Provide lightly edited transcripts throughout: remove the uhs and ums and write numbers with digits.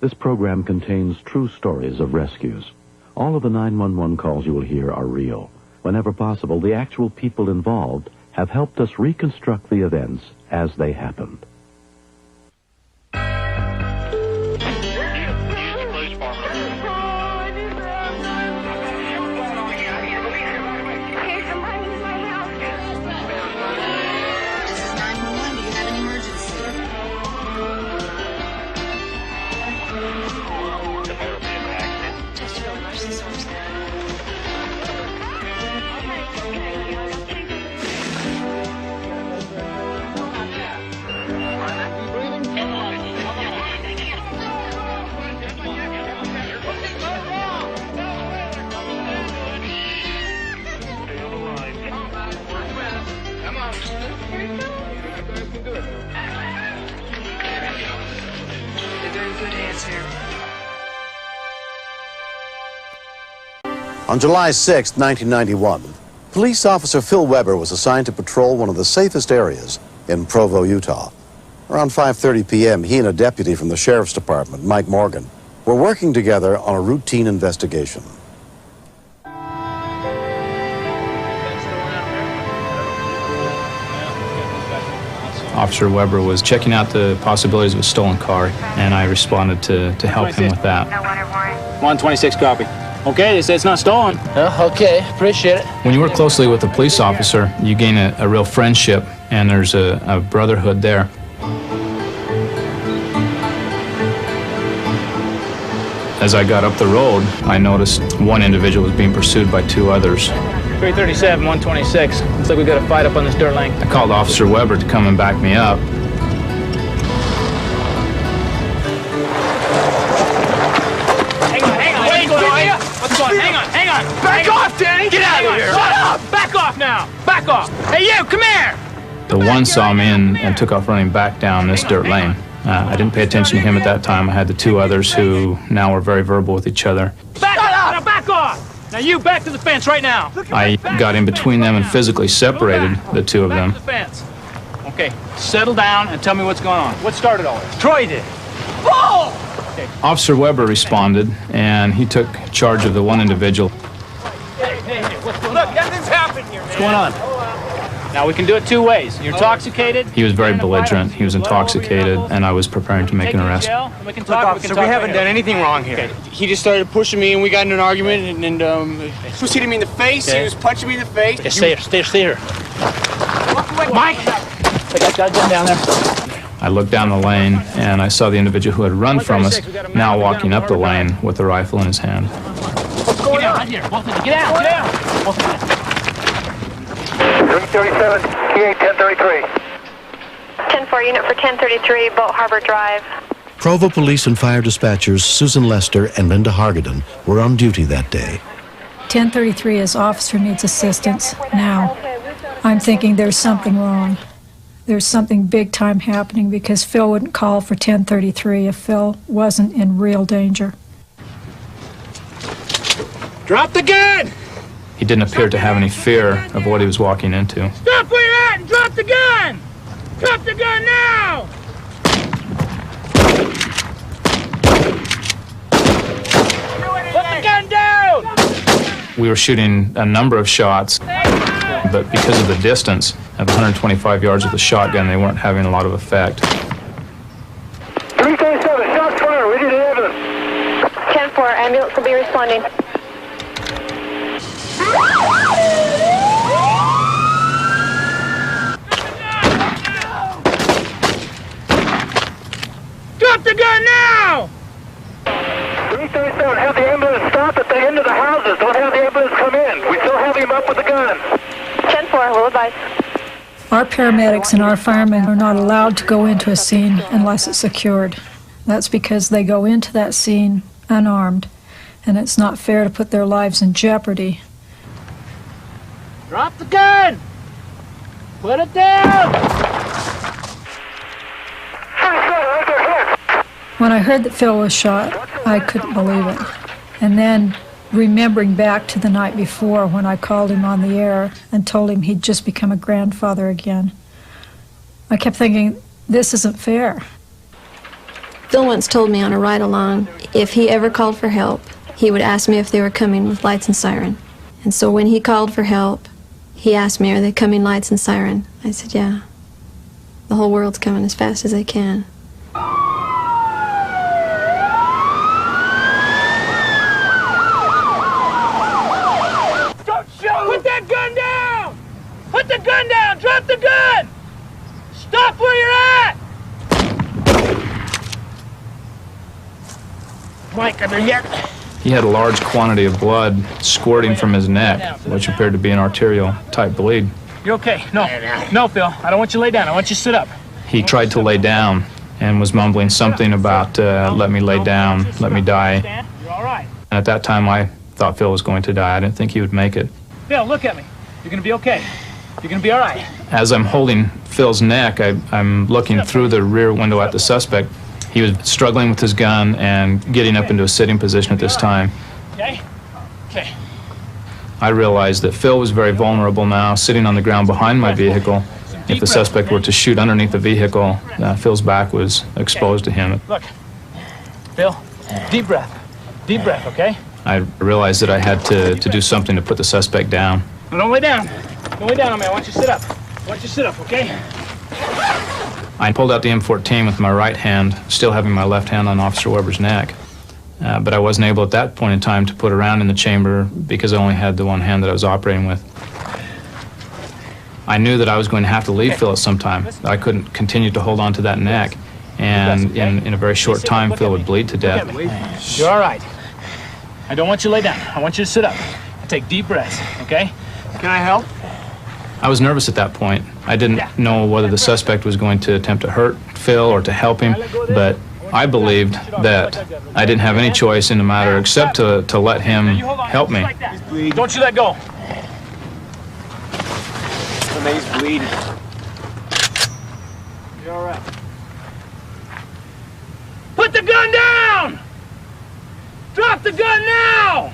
This program contains true stories of rescues. All of the 911 calls you will hear are real. Whenever possible, the actual people involved have helped us reconstruct the events as they happened. On July 6, 1991, police officer Phil Weber was assigned to patrol one of the safest areas in Provo, Utah. Around 5:30 p.m., he and a deputy from the Sheriff's Department, Mike Morgan, were working together on a routine investigation. Officer Weber was checking out the possibilities of a stolen car, and I responded to help him with that. 126 copy. Okay, they say it's not stolen. Okay, appreciate it. When you work closely with a police officer, you gain a real friendship, and there's a brotherhood there. As I got up the road, I noticed one individual was being pursued by two others. 337, 126. Looks like we got a fight up on this dirt lane. I called Officer Weber to come and back me up. Hang on. Back off, Danny! Get out of here! Shut up! Back off now! Back off! Hey, you, come here! The one saw me and took off running back down this dirt lane. I didn't pay attention to him at that time. I had the two others who now were very verbal with each other. Back up! Now back off! Now you back to the fence right now! I got in between them and physically separated the two of them. Back to the fence. Okay, settle down and tell me what's going on. What started all this? Troy did. Bull! Okay. Officer Weber responded, and he took charge of the one individual. Hey, what's going on? Look, nothing's happened here, man. What's going on? Now, we can do it two ways. You're intoxicated. He was very belligerent. He was intoxicated, and I was preparing to make an arrest. We can talk. We haven't done anything wrong here. Okay. He just started pushing me, and we got into an argument, and he was hitting me in the face. Okay. He was punching me in the face. Okay, stay here. Mike! I got gun down there. I looked down the lane, and I saw the individual who had run from us now walking up the lane with a rifle in his hand. What's going on? Right here. Both of you. Get out! Both of you. 337, K8 1033. 10-4 unit for 1033, Boat Harbor Drive. Provo Police and Fire Dispatchers Susan Lester and Linda Hargaden were on duty that day. 1033 as officer needs assistance now. I'm thinking there's something wrong. There's something big time happening because Phil wouldn't call for 1033 if Phil wasn't in real danger. Drop the gun! He didn't appear to have any fear of what he was walking into. Stop where you're at and drop the gun! Drop the gun now! Put the gun down! We were shooting a number of shots, but because of the distance of 125 yards with the shotgun, they weren't having a lot of effect. 337, shots fired. We need an ambulance. 10-4, ambulance will be responding. Drop the gun now! 337, have the ambulance stop at the end of the houses. Don't have the ambulance come in. We still have him up with the gun. 10-4, will advise. Our paramedics and our firemen are not allowed to go into a scene unless it's secured. That's because they go into that scene unarmed, and it's not fair to put their lives in jeopardy. Drop the gun! Put it down! When I heard that Phil was shot, I couldn't believe it. And then, remembering back to the night before when I called him on the air and told him he'd just become a grandfather again, I kept thinking, this isn't fair. Phil once told me on a ride-along, if he ever called for help, he would ask me if they were coming with lights and siren. And so when he called for help, he asked me, are they coming lights and siren? I said, yeah. The whole world's coming as fast as they can. Don't shoot! Put that gun down! Put the gun down! Drop the gun! Stop where you're at! Mike, are there yet? He had a large quantity of blood squirting from his neck, which appeared to be an arterial-type bleed. You're okay. No, no, Phil. I don't want you to lay down. I want you to sit up. He tried to lay down and was mumbling something about, let me lay down, let me die. You're all right. And at that time, I thought Phil was going to die. I didn't think he would make it. Phil, look at me. You're going to be okay. You're going to be all right. As I'm holding Phil's neck, I'm looking through the rear window at the suspect. He was struggling with his gun and getting up into a sitting position at this time. Okay? Okay. I realized that Phil was very vulnerable now, sitting on the ground behind my vehicle. If the suspect were to shoot underneath the vehicle, Phil's back was exposed to him. Look, Phil, deep breath. Deep breath, okay? I realized that I had to do something to put the suspect down. No, don't lay down. Don't lay down on me. I want you to sit up. I want you to sit up, okay? I pulled out the M14 with my right hand, still having my left hand on Officer Weber's neck. But I wasn't able at that point in time to put a round in the chamber because I only had the one hand that I was operating with. I knew that I was going to have to leave Phil at some time. I couldn't continue to hold on to that neck. And in a very short time, Phil would bleed to death. You're all right. I don't want you to lay down. I want you to sit up and take deep breaths, okay? Can I help? I was nervous at that point. I didn't know whether the suspect was going to attempt to hurt Phil or to help him, but I believed that I didn't have any choice in the matter except to let him help me. Don't you let go. He's bleeding. You're all right. Put the gun down! Drop the gun now!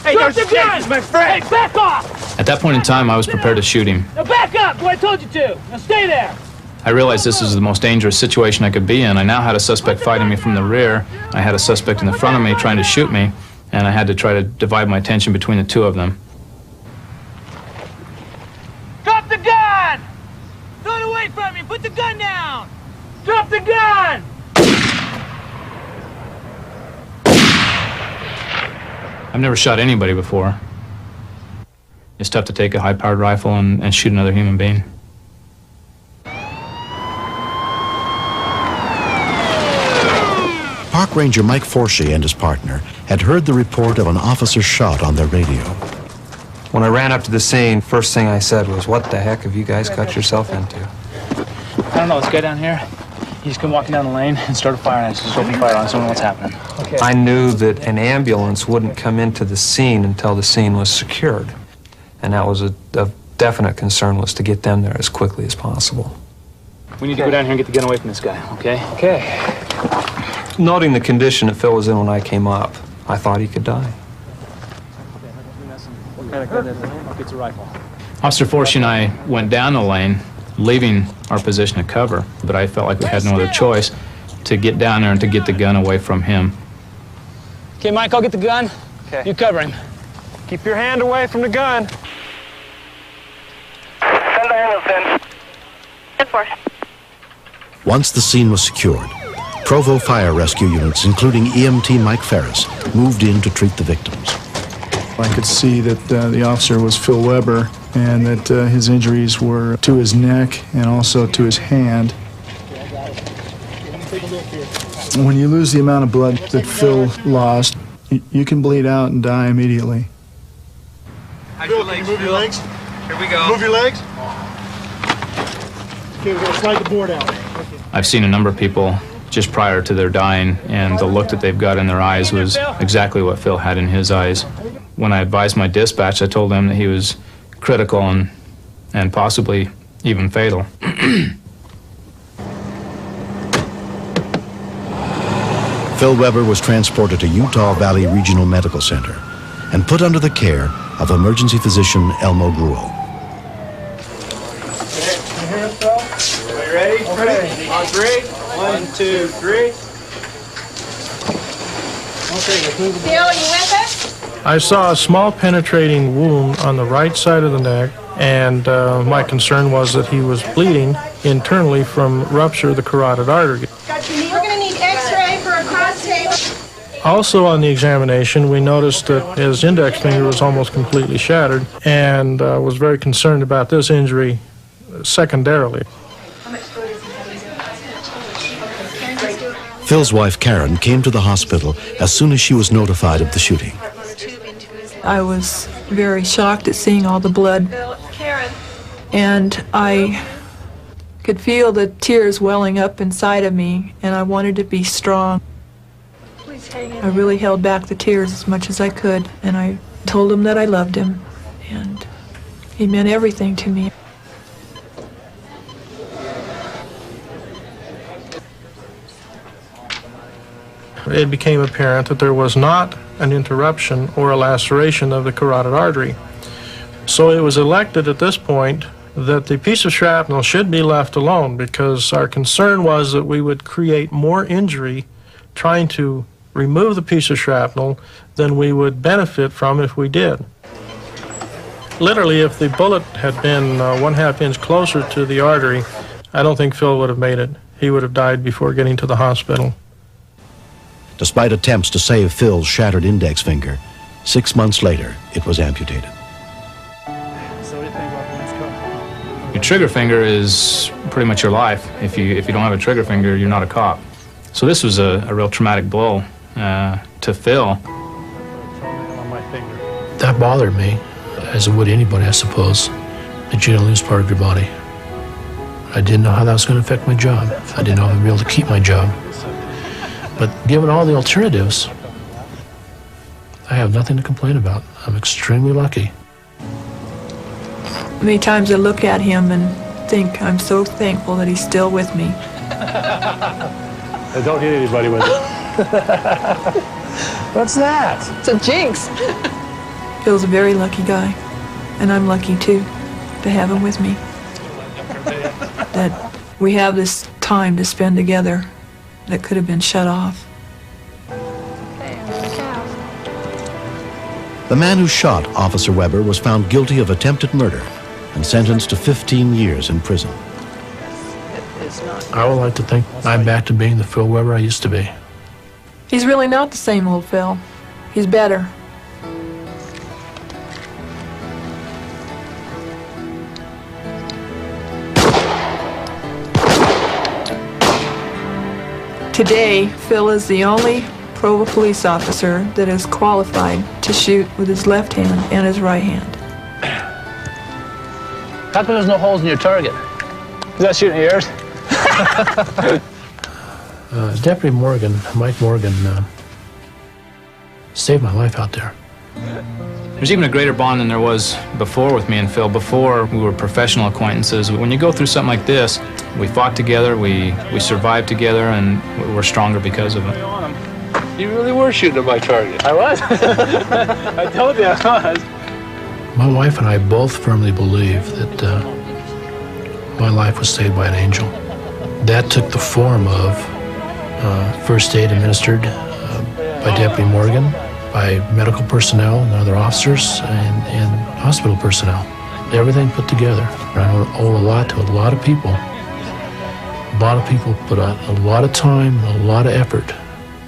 Hey, drop the gun! He's my friend! Hey, back off! At that point in time, I was prepared to shoot him. Now back up, what I told you to. Now stay there. I realized this was the most dangerous situation I could be in. I now had a suspect fighting me from the rear. I had a suspect in the front of me trying to shoot me, and I had to try to divide my attention between the two of them. Drop the gun! Throw it away from you! Put the gun down! Drop the gun! I've never shot anybody before. It's tough to take a high-powered rifle and shoot another human being. Park Ranger Mike Forshee and his partner had heard the report of an officer shot on their radio. When I ran up to the scene, first thing I said was, what the heck have you guys got yourself into? I don't know, this guy down here, he just come walking down the lane and started firing. I just opened fire on us. I don't know what's happening. Okay. I knew that an ambulance wouldn't come into the scene until the scene was secured. And that was a definite concern, was to get them there as quickly as possible. We need to go down here and get the gun away from this guy, okay? Okay. Noting the condition that Phil was in when I came up, I thought he could die. What kind of gun is it? Okay, it's a rifle. Officer Forshee and I went down the lane, leaving our position of cover, but I felt like we had no other choice to get down there and to get the gun away from him. Okay, Mike, I'll get the gun. Okay. You cover him. Keep your hand away from the gun. Send the ambulance in. 10-4. Once the scene was secured, Provo fire rescue units, including EMT Mike Ferris, moved in to treat the victims. I could see that the officer was Phil Weber and that his injuries were to his neck and also to his hand. When you lose the amount of blood that Phil lost, you can bleed out and die immediately. Phil, can you move your legs? Here we go. Move your legs. Okay, we're going to slide the board out. I've seen a number of people just prior to their dying, and the look that they've got in their eyes was exactly what Phil had in his eyes. When I advised my dispatch, I told them that he was critical and possibly even fatal. Phil Weber was transported to Utah Valley Regional Medical Center and put under the care of emergency physician Elmo Gruel. Are you ready? Okay. On 3. 1, 2, 3. Phil, are you with us? I saw a small penetrating wound on the right side of the neck, and my concern was that he was bleeding internally from rupture of the carotid artery. We're going to need x-ray for a cross tape. Also on the examination, we noticed that his index finger was almost completely shattered, and was very concerned about this injury secondarily. Phil's wife, Karen, came to the hospital as soon as she was notified of the shooting. I was very shocked at seeing all the blood, and I could feel the tears welling up inside of me, and I wanted to be strong. I really held back the tears as much as I could, and I told him that I loved him, and he meant everything to me. It became apparent that there was not an interruption or a laceration of the carotid artery. So it was elected at this point that the piece of shrapnel should be left alone, because our concern was that we would create more injury trying to remove the piece of shrapnel than we would benefit from if we did. Literally, if the bullet had been 1/2 inch closer to the artery, I don't think Phil would have made it. He would have died before getting to the hospital. Despite attempts to save Phil's shattered index finger, 6 months later, it was amputated. Your trigger finger is pretty much your life. If you don't have a trigger finger, you're not a cop. So this was a real traumatic blow to Phil. That bothered me, as it would anybody, I suppose, that you're going to lose part of your body. I didn't know how that was going to affect my job. I didn't know if I'd be able to keep my job. But given all the alternatives, I have nothing to complain about. I'm extremely lucky. Many times I look at him and think I'm so thankful that he's still with me. I don't hit anybody with it. What's that? It's a jinx. Phil's a very lucky guy, and I'm lucky too to have him with me. That we have this time to spend together that could have been shut off. The man who shot Officer Weber was found guilty of attempted murder and sentenced to 15 years in prison. I would like to think I'm back to being the Phil Weber I used to be. He's really not the same old Phil. He's better. Today, Phil is the only Provo police officer that is qualified to shoot with his left hand and his right hand. How come there's no holes in your target? Is that shooting yours? Deputy Morgan, Mike Morgan, saved my life out there. There's even a greater bond than there was before with me and Phil. Before, we were professional acquaintances. When you go through something like this, we fought together, we survived together, and we're stronger because of it. You really were shooting at my target. I was. I told you I was. My wife and I both firmly believe that my life was saved by an angel. That took the form of first aid administered by Deputy Morgan, by medical personnel and other officers, and hospital personnel. Everything put together. I owe a lot to a lot of people. A lot of people put out a lot of time and a lot of effort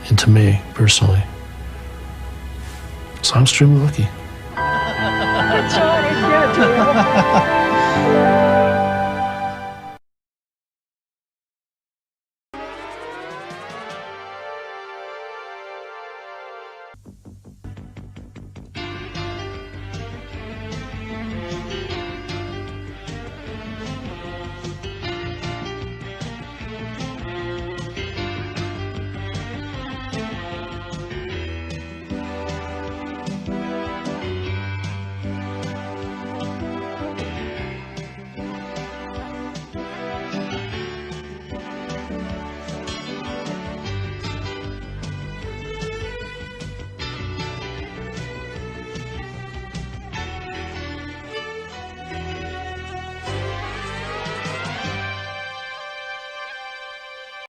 into me personally. So I'm extremely lucky.